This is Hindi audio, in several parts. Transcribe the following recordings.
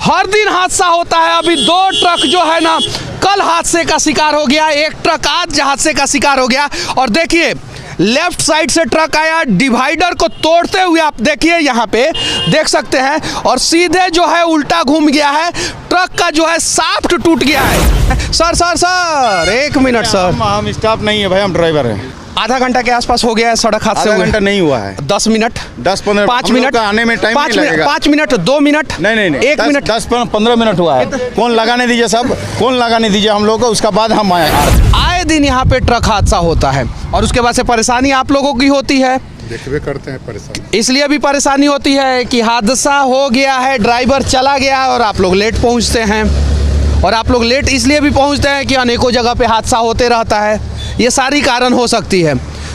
हर दिन हादसा होता है। अभी 2 ट्रक जो है ना कल हादसे का शिकार हो गया, 1 ट्रक आज हादसे का शिकार हो गया। और देखिए लेफ्ट साइड से ट्रक आया, डिवाइडर को तोड़ते हुए आप देखिए यहाँ पे देख सकते हैं, और सीधे जो है उल्टा घूम गया है। ट्रक का जो है शाफ्ट टूट गया है। सर 1 मिनट सर, हम स्टाफ नहीं है भाई, हम ड्राइवर हैं। आधा घंटा के आसपास हो गया है सड़क हादसे हुए। घंटा नहीं हुआ है, 10 मिनट 10-15 5 मिनट आने में टाइम नहीं लगेगा। 5 मिनट 2 मिनट नहीं 1 मिनट 10-15 मिनट हुआ है। कौन लगाने दीजिए, सब कौन लगाने दीजिए हम लोग को, उसका बाद हम आए दिन यहाँ पे ट्रक हादसा होता है और उसके बाद से परेशानी आप लोगों की होती है, देखते करते हैं परेशानी। इसलिए भी परेशानी होती है कि हादसा हो गया है, ड्राइवर चला गया और आप लोग लेट पहुँचते हैं। और आप लोग लेट इसलिए भी पहुँचते हैं कि अनेकों जगह पे हादसा होते रहता है। ये सारी कारण हो सकती है।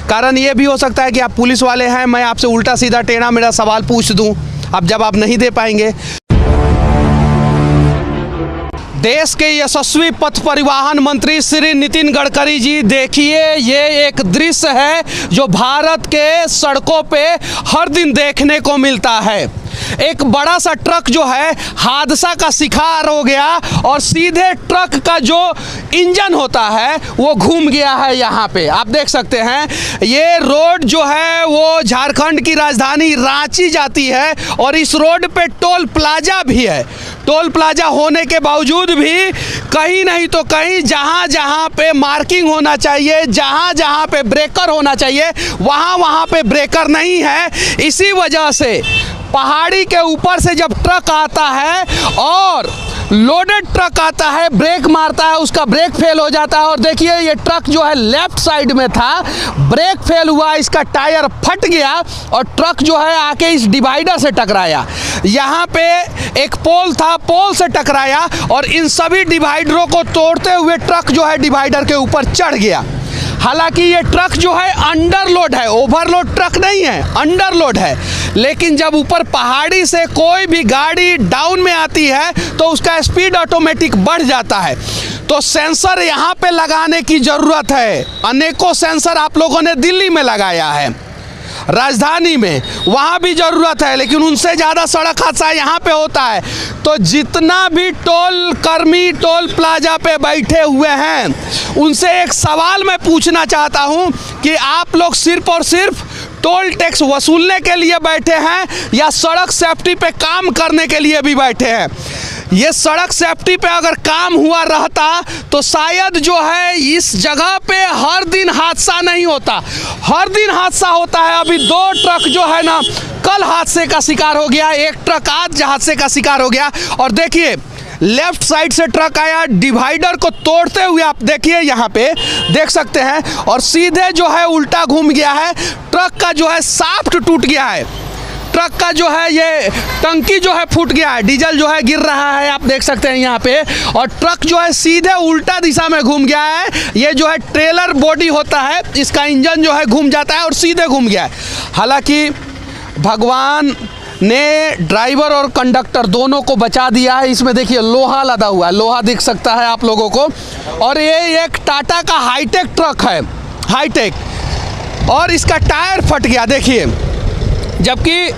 कारण ये भी हो सकता है कि आप पुलिस वाले हैं, मैं आपसे उल्टा सीधा टेढ़ा मेढ़ा सवाल पूछ दूं, आप जवाब नहीं दे पाएंगे। देश के यशस्वी पथ परिवहन मंत्री श्री नितिन गडकरी जी, देखिए ये एक दृश्य है जो भारत के सड़कों पे हर दिन देखने को मिलता है। एक बड़ा सा ट्रक जो है हादसा का शिकार हो गया और सीधे ट्रक का जो इंजन होता है वो घूम गया है। यहाँ पे आप देख सकते हैं ये रोड जो है वो झारखंड की राजधानी रांची जाती है और इस रोड पे टोल प्लाजा भी है। टोल प्लाजा होने के बावजूद भी कहीं नहीं तो कहीं जहाँ जहाँ पे मार्किंग होना चाहिए, जहाँ जहाँ पे ब्रेकर होना चाहिए, वहाँ पे ब्रेकर नहीं है। इसी वजह से पहाड़ी के ऊपर से जब ट्रक आता है और लोडेड ट्रक आता है, ब्रेक मारता है, उसका ब्रेक फेल हो जाता है। और देखिए ये ट्रक जो है लेफ्ट साइड में था, ब्रेक फेल हुआ, इसका टायर फट गया और ट्रक जो है आके इस डिवाइडर से टकराया। यहाँ पे एक पोल था, पोल से टकराया और इन सभी डिवाइडरों को तोड़ते हुए ट्रक जो है डिवाइडर के ऊपर चढ़ गया। हालांकि ये ट्रक जो है अंडरलोड है, ओवरलोड ट्रक नहीं है, अंडरलोड है। लेकिन जब ऊपर पहाड़ी से कोई भी गाड़ी डाउन में आती है तो उसका स्पीड ऑटोमेटिक बढ़ जाता है। तो सेंसर यहाँ पे लगाने की ज़रूरत है। अनेकों सेंसर आप लोगों ने दिल्ली में लगाया है, राजधानी में, वहाँ भी ज़रूरत है, लेकिन उनसे ज़्यादा सड़क हादसा यहाँ पे होता है। तो जितना भी टोल कर्मी टोल प्लाजा पे बैठे हुए हैं उनसे एक सवाल मैं पूछना चाहता हूँ कि आप लोग सिर्फ और सिर्फ टोल टैक्स वसूलने के लिए बैठे हैं या सड़क सेफ्टी पे काम करने के लिए भी बैठे हैं? ये सड़क सेफ्टी पे अगर काम हुआ रहता तो शायद जो है इस जगह पे हर दिन हादसा नहीं होता। हर दिन हादसा होता है। अभी 2 ट्रक जो है ना कल हादसे का शिकार हो गया, 1 ट्रक आज हादसे का शिकार हो गया। और देखिए लेफ्ट साइड से ट्रक आया, डिवाइडर को तोड़ते हुए आप देखिए यहाँ पे देख सकते हैं, और सीधे जो है उल्टा घूम गया है। ट्रक का जो है शाफ्ट टूट गया है, ट्रक का जो है ये टंकी जो है फूट गया है, डीजल जो है गिर रहा है, आप देख सकते हैं यहाँ पे। और ट्रक जो है सीधे उल्टा दिशा में घूम गया है। ये जो है ट्रेलर बॉडी होता है, इसका इंजन जो है घूम जाता है और सीधे घूम गया है। हालांकि भगवान ने ड्राइवर और कंडक्टर दोनों को बचा दिया है। इसमें देखिए लोहा लदा हुआ है, लोहा दिख सकता है आप लोगों को। और ये एक टाटा का हाईटेक ट्रक है, हाईटेक, और इसका टायर फट गया देखिए। जबकि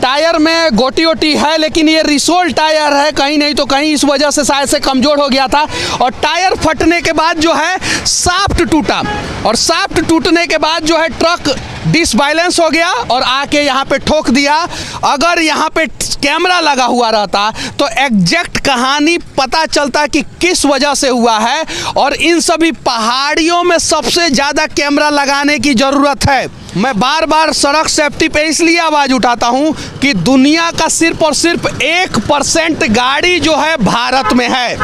टायर में गोटी वोटी है लेकिन ये रिसोल टायर है, कहीं नहीं तो कहीं इस वजह से शायद से कमज़ोर हो गया था। और टायर फटने के बाद जो है शाफ्ट टूटा और शाफ्ट टूटने के बाद जो है ट्रक डिसबैलेंस हो गया और आके यहाँ पे ठोक दिया। अगर यहाँ पे कैमरा लगा हुआ रहता तो एग्जैक्ट कहानी पता चलता कि किस वजह से हुआ है। और इन सभी पहाड़ियों में सबसे ज़्यादा कैमरा लगाने की ज़रूरत है। मैं बार बार सड़क सेफ्टी पे इसलिए आवाज़ उठाता हूँ कि दुनिया का सिर्फ और सिर्फ 1% गाड़ी जो है भारत में है,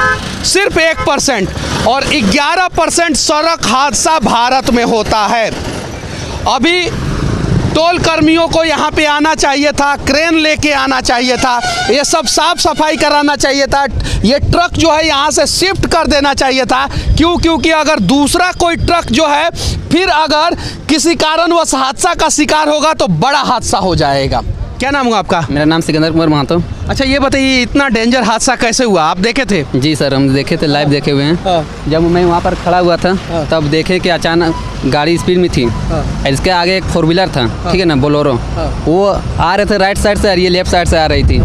सिर्फ 1%, और 11% सड़क हादसा भारत में होता है। अभी टोल कर्मियों को यहाँ पे आना चाहिए था, क्रेन लेके आना चाहिए था, ये सब साफ सफाई कराना चाहिए था, ये ट्रक जो है यहाँ से शिफ्ट कर देना चाहिए था। क्योंकि अगर दूसरा कोई ट्रक जो है फिर अगर किसी कारणवश हादसा का शिकार होगा तो बड़ा हादसा हो जाएगा। क्या नाम हुआ आपका? मेरा नाम सिकंदर कुमार महतो। अच्छा ये बताइए इतना डेंजर हादसा कैसे हुआ, आप देखे थे? जी सर, हम देखे थे, लाइव देखे हुए हैं। जब मैं वहाँ पर खड़ा हुआ था तब देखे कि अचानक गाड़ी स्पीड में थी, इसके आगे एक 4 व्हीलर था, ठीक है ना, बोलेरो, वो आ रहे थे राइट साइड से और ये लेफ्ट साइड से आ रही थी।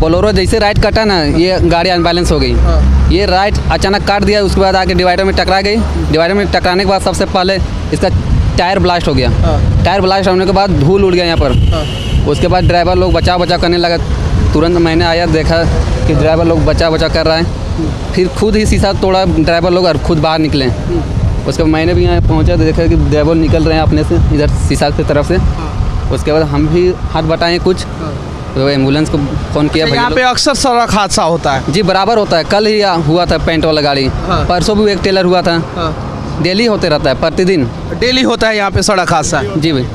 बोलेरो जैसे राइट कटा ना, ये गाड़ी अनबैलेंस हो गई। ये राइट अचानक काट दिया, उसके बाद आके डिवाइडर में टकरा गई। डिवाइडर में टकराने के बाद सबसे पहले इसका टायर ब्लास्ट हो गया। टायर ब्लास्ट होने के बाद धूल उड़ गया यहाँ पर। उसके बाद ड्राइवर लोग बचाव करने लगा। तुरंत मैंने आया, देखा कि ड्राइवर लोग बचाव कर रहा है। फिर खुद ही शीशा तोड़ा ड्राइवर लोग और खुद बाहर निकले। उसके बाद मैंने भी यहाँ पहुँचा तो देखा कि ड्राइवर निकल रहे हैं अपने से, इधर शीशा की तरफ से। उसके बाद हम भी हाथ बटाएँ कुछ, तो एम्बुलेंस को फ़ोन किया। यहाँ पे अक्सर सड़क हादसा होता है जी, बराबर होता है। कल ही हुआ था पेंट वाला गाड़ी, परसों भी एक टेलर हुआ था। डेली होते रहता है, प्रतिदिन डेली होता है यहाँ पे सड़क हादसा। जी भाई।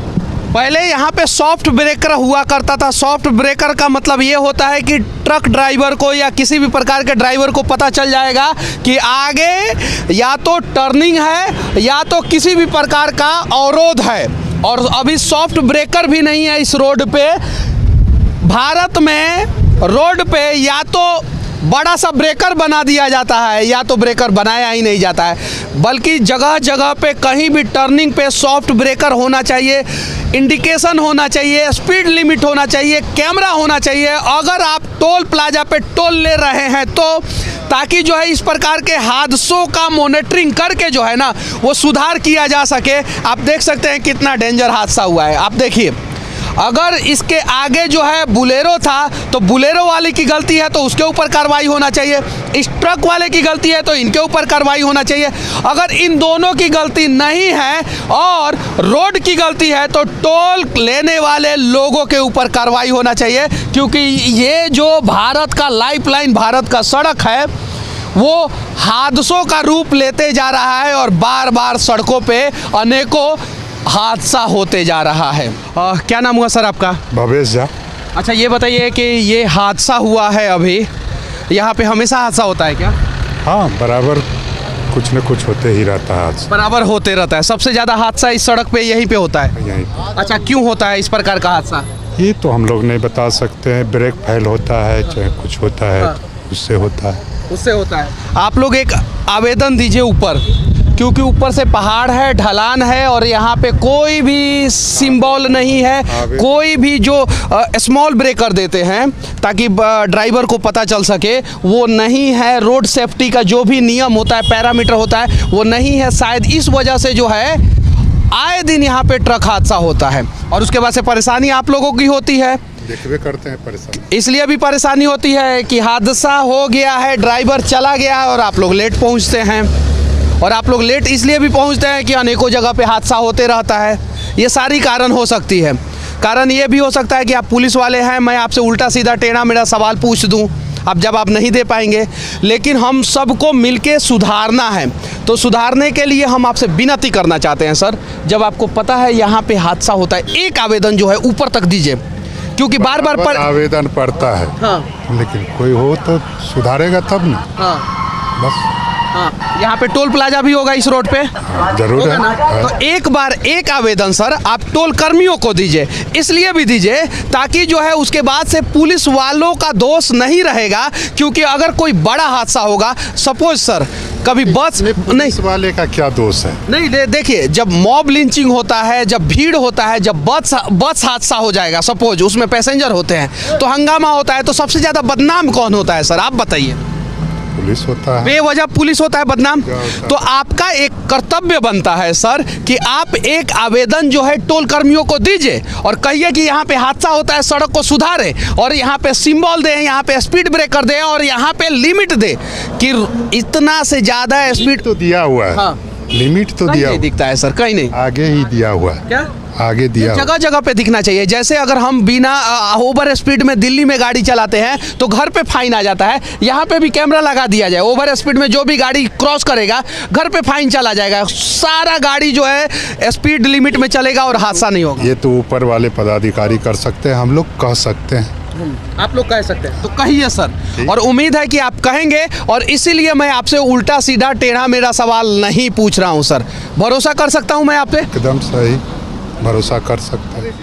पहले यहाँ पे सॉफ्ट ब्रेकर हुआ करता था। सॉफ्ट ब्रेकर का मतलब ये होता है कि ट्रक ड्राइवर को या किसी भी प्रकार के ड्राइवर को पता चल जाएगा कि आगे या तो टर्निंग है या तो किसी भी प्रकार का अवरोध है। और अभी सॉफ्ट ब्रेकर भी नहीं है इस रोड पे। भारत में रोड पे या तो बड़ा सा ब्रेकर बना दिया जाता है या तो ब्रेकर बनाया ही नहीं जाता है, बल्कि जगह जगह पे कहीं भी टर्निंग पे सॉफ्ट ब्रेकर होना चाहिए, इंडिकेशन होना चाहिए, स्पीड लिमिट होना चाहिए, कैमरा होना चाहिए। अगर आप टोल प्लाजा पे टोल ले रहे हैं तो ताकि जो है इस प्रकार के हादसों का मॉनिटरिंग करके जो है ना वो सुधार किया जा सके। आप देख सकते हैं कितना डेंजर हादसा हुआ है। आप देखिए, अगर इसके आगे जो है बुलेरो था तो बुलेरो वाले की गलती है तो उसके ऊपर कार्रवाई होना चाहिए। इस ट्रक वाले की गलती है तो इनके ऊपर कार्रवाई होना चाहिए। अगर इन दोनों की गलती नहीं है और रोड की गलती है तो टोल लेने वाले लोगों के ऊपर कार्रवाई होना चाहिए, क्योंकि ये जो भारत का लाइफलाइन, भारत का सड़क है, वो हादसों का रूप लेते जा रहा है और बार बार सड़कों पे अनेकों हादसा होते जा रहा है। क्या नाम हुआ सर आपका? भवेश झा। अच्छा, ये बताइए कि ये हादसा हुआ है अभी, यहाँ पे हमेशा हादसा होता है क्या? हाँ, बराबर कुछ न कुछ होते ही रहता है हादसा। बराबर होते रहता है। सबसे ज़्यादा हादसा इस सड़क पे यहीं पे होता है? यहीं पे। अच्छा, क्यों होता है इस प्रकार का हादसा? ये तो हम लोग नहीं बता सकते हैं। ब्रेक फेल होता है, चाहे कुछ होता है, उससे होता है। उससे होता है। आप लोग एक आवेदन दीजिए ऊपर, क्योंकि ऊपर से पहाड़ है, ढलान है और यहाँ पे कोई भी सिंबल नहीं है, कोई भी जो स्मॉल ब्रेकर देते हैं ताकि ड्राइवर को पता चल सके वो नहीं है। रोड सेफ्टी का जो भी नियम होता है, पैरामीटर होता है, वो नहीं है। शायद इस वजह से जो है आए दिन यहाँ पे ट्रक हादसा होता है और उसके बाद से परेशानी आप लोगों की होती है। देखते करते हैं परेशानी, इसलिए भी परेशानी होती है कि हादसा हो गया है, ड्राइवर चला गया है और आप लोग लेट पहुँचते हैं। और आप लोग लेट इसलिए भी पहुंचते हैं कि अनेकों जगह पे हादसा होते रहता है। ये सारी कारण हो सकती है। कारण ये भी हो सकता है कि आप पुलिस वाले हैं, मैं आपसे उल्टा सीधा टेढ़ा मेढ़ा सवाल पूछ दूं, अब जब आप नहीं दे पाएंगे। लेकिन हम सबको मिलके सुधारना है, तो सुधारने के लिए हम आपसे विनती करना चाहते हैं सर, जब आपको पता है यहाँ पे हादसा होता है, एक आवेदन जो है ऊपर तक दीजिए, क्योंकि बार बार आवेदन पड़ता है। हाँ। लेकिन कोई हो तो सुधारेगा तब ना। हाँ। बस। हाँ, यहाँ पे टोल प्लाजा भी होगा इस रोड पे? जरूर है। तो एक बार एक आवेदन सर आप टोल कर्मियों को दीजिए, इसलिए भी दीजिए ताकि जो है उसके बाद से पुलिस वालों का दोष नहीं रहेगा। क्योंकि अगर कोई बड़ा हादसा होगा, सपोज सर कभी बस नहीं, वाले का क्या दोष है? नहीं देखिए, जब मॉब लिंचिंग होता है, जब भीड़ होता है, जब बस हादसा हो जाएगा, सपोज उसमें पैसेंजर होते हैं तो हंगामा होता है, तो सबसे ज़्यादा बदनाम कौन होता है सर, आप बताइए? पुलिस होता है। बेवजह पुलिस होता है बदनाम। तो आपका एक कर्तव्य बनता है सर कि आप एक आवेदन जो है टोल कर्मियों को दीजिए और कहिए कि यहाँ पे हादसा होता है, सड़क को सुधारे और यहाँ पे सिंबल दे, यहाँ पे स्पीड ब्रेकर दे और यहाँ पे लिमिट दे कि इतना से ज्यादा स्पीड। तो दिया हुआ है। हाँ। लिमिट तो दिया नहीं दिखता है सर, कहीं नहीं, आगे ही दिया हुआ है। क्या आगे दिया जगह जगह पे दिखना चाहिए। जैसे अगर हम बिना ओवर स्पीड में दिल्ली में गाड़ी चलाते हैं तो घर पे फाइन आ जाता है, यहाँ पे भी कैमरा लगा दिया जाए, ओवर स्पीड में जो भी गाड़ी क्रॉस करेगा घर पे फाइन चला जाएगा, सारा गाड़ी जो है स्पीड लिमिट में चलेगा और हादसा नहीं होगा। ये तो ऊपर वाले पदाधिकारी कर सकते हैं, हम लोग कह सकते हैं। आप लोग कह सकते हैं तो कहिए सर, और उम्मीद है कि आप कहेंगे और इसीलिए मैं आपसे उल्टा सीधा टेढ़ा मेरा सवाल नहीं पूछ रहा हूं सर। भरोसा कर सकता हूं मैं आप पे? एकदम सही, भरोसा कर सकते हैं।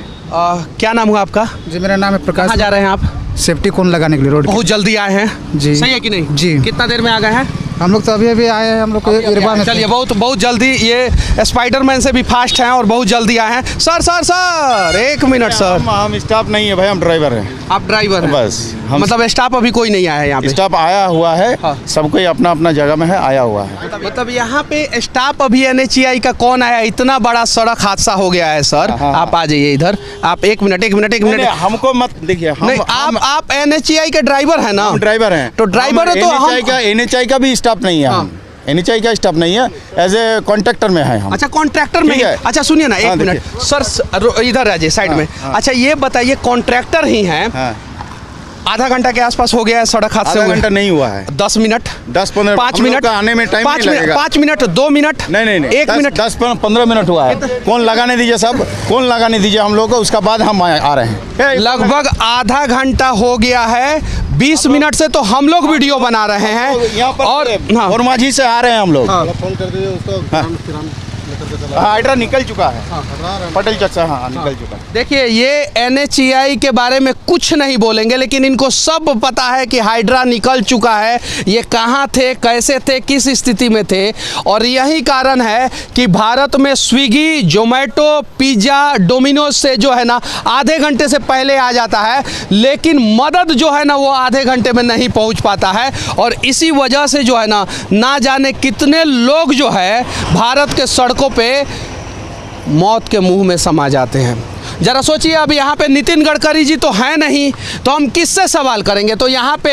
क्या नाम हुआ आपका? जी, मेरा नाम है प्रकाश। कहाँ जा रहे हैं आप? सेफ्टी कोन लगाने के लिए रोड बहुत जल्दी आए हैं जी। सही है कि नहीं जी। कितना देर में आ गए हैं? हम लोग तो अभी अभी आए हैं, हम लोग को इरबा चलिए बहुत जल्दी, ये स्पाइडरमैन से भी फास्ट हैं और बहुत जल्दी आए हैं। सर एक मिनट सर, हम स्टाफ नहीं है भाई, हम ड्राइवर हैं। आप ड्राइवर हैं? बस मतलब स्टाफ अभी कोई नहीं आया है यहाँ पे? स्टाफ आया हुआ है, हाँ। सब कोई अपना अपना जगह में है, आया हुआ है। मतलब यहाँ पे स्टाफ अभी NHAI का कौन आया? इतना बड़ा सड़क हादसा हो गया है सर। हाँ। आप आ जाइए इधर, आप एक मिनट नहीं, हमको मत देखिए, नहीं, आप NHAI के ड्राइवर हैं ना? ड्राइवर हैं। तो ड्राइवर है तो NHAI का भी स्टाफ नहीं है। हाँ। NHAI का स्टाफ नहीं है, एज ए कॉन्ट्रैक्टर में है हम। अच्छा, कॉन्ट्रैक्टर में ठीक ही? है। अच्छा सुनिए ना, एक हाँ, मिनट सर, इधर आ जाइए साइड में। हाँ। अच्छा ये बताइए, कॉन्ट्रैक्टर ही हैं, हाँ। आधा घंटा के आसपास हो गया है सड़क हादसे आधा हुए? घंटा नहीं हुआ है, 10 मिनट, 10-15 5 मिनट आने में टाइम नहीं लगेगा। 5 मिनट, 2 मिनट, नहीं 1 मिनट, 10-15 मिनट हुआ है। कौन लगाने दीजिए सब, कौन लगाने दीजिए हम लोग को, उसका बाद हम आ रहे हैं। लगभग आधा घंटा हो गया है। 20 मिनट से तो हम लोग वीडियो बना रहे हैं यहाँ पर और हाँ। और माझी से आ रहे हैं हम लोग। फोन कर दीजिए उसको, हाइड्रा निकल चुका है, पटेल चक से, हाँ निकल चुका है। देखिए, ये NHAI के बारे में कुछ नहीं बोलेंगे, लेकिन इनको सब पता है कि हाइड्रा निकल चुका है, ये कहाँ थे, कैसे थे, किस स्थिति में थे। और यही कारण है कि भारत में स्विगी, जोमेटो, पिज़्ज़ा, डोमिनोज से जो है ना आधे घंटे से पहले आ जाता है, लेकिन मदद जो है ना वो आधे घंटे में नहीं पहुंच पाता है। और इसी वजह से जो है ना जाने कितने लोग जो है भारत के सड़कों पे मौत के मुंह में समा जाते हैं। जरा सोचिए, अब यहाँ पे नितिन गडकरी जी तो हैं नहीं, तो हम किससे सवाल करेंगे? तो यहाँ पे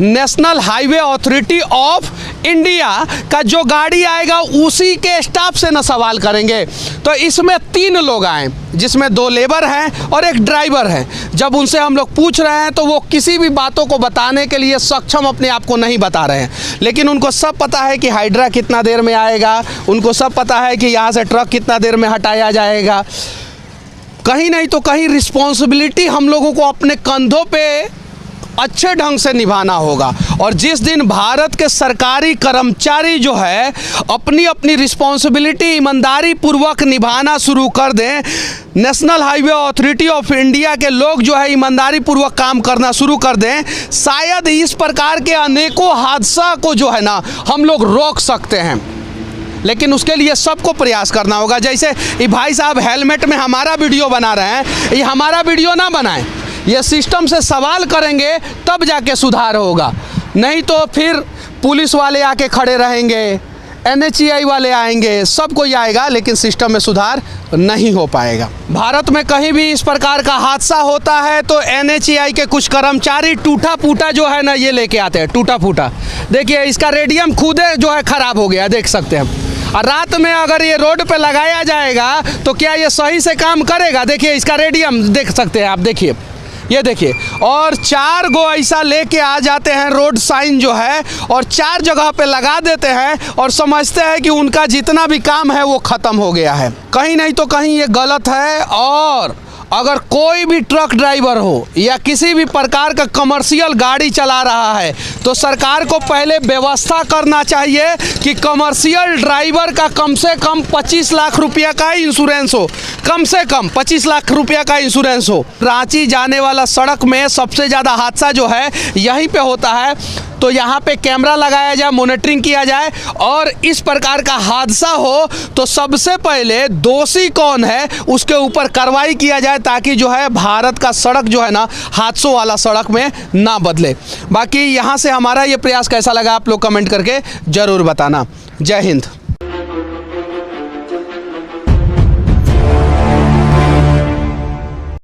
national highway authority of India का जो गाड़ी आएगा उसी के स्टाफ से ना सवाल करेंगे। तो इसमें 3 लोग आए, जिसमें 2 लेबर हैं और एक ड्राइवर है। जब उनसे हम लोग पूछ रहे हैं तो वो किसी भी बातों को बताने के लिए सक्षम अपने आप को नहीं बता रहे हैं, लेकिन उनको सब पता है कि हाइड्रा कितना देर में आएगा, उनको सब पता है कि यहाँ से ट्रक कितना देर में हटाया जाएगा। कहीं नहीं तो कहीं रिस्पॉन्सिबिलिटी हम लोगों को अपने कंधों पे अच्छे ढंग से निभाना होगा। और जिस दिन भारत के सरकारी कर्मचारी जो है अपनी अपनी रिस्पॉन्सिबिलिटी ईमानदारी पूर्वक निभाना शुरू कर दें, national highway authority of India के लोग जो है ईमानदारी पूर्वक काम करना शुरू कर दें, शायद इस प्रकार के अनेकों हादसा को जो है ना हम लोग रोक सकते हैं। लेकिन उसके लिए सबको प्रयास करना होगा। जैसे ये भाई साहब हेलमेट में हमारा वीडियो बना रहे हैं, ये हमारा वीडियो ना बनाएं, ये सिस्टम से सवाल करेंगे तब जाके सुधार होगा। नहीं तो फिर पुलिस वाले आके खड़े रहेंगे, NHAI वाले आएंगे, सब कोई आएगा, लेकिन सिस्टम में सुधार नहीं हो पाएगा। भारत में कहीं भी इस प्रकार का हादसा होता है तो NHAI के कुछ कर्मचारी टूटा फूटा जो है ना ये लेके आते हैं, टूटा फूटा। देखिए, इसका रेडियम खुद जो है ख़राब हो गया, देख सकते हैं। और रात में अगर ये रोड पे लगाया जाएगा तो क्या ये सही से काम करेगा? देखिए, इसका रेडियम देख सकते हैं आप, देखिए, ये देखिए। और 4 गो ऐसा लेके आ जाते हैं रोड साइन जो है, और 4 जगह पे लगा देते हैं और समझते हैं कि उनका जितना भी काम है वो ख़त्म हो गया है। कहीं नहीं तो कहीं ये गलत है। और अगर कोई भी ट्रक ड्राइवर हो या किसी भी प्रकार का कमर्शियल गाड़ी चला रहा है तो सरकार को पहले व्यवस्था करना चाहिए कि कमर्शियल ड्राइवर का कम से कम 25 लाख रुपया का इंश्योरेंस हो, कम से कम 25 लाख रुपया का इंश्योरेंस हो। रांची जाने वाला सड़क में सबसे ज़्यादा हादसा जो है यहीं पे होता है, तो यहाँ पे कैमरा लगाया जाए, मॉनिटरिंग किया जाए, और इस प्रकार का हादसा हो तो सबसे पहले दोषी कौन है उसके ऊपर कार्रवाई किया जाए, ताकि जो है भारत का सड़क जो है ना हादसों वाला सड़क में ना बदले। बाकी यहाँ से हमारा ये प्रयास कैसा लगा आप लोग कमेंट करके ज़रूर बताना। जय हिंद।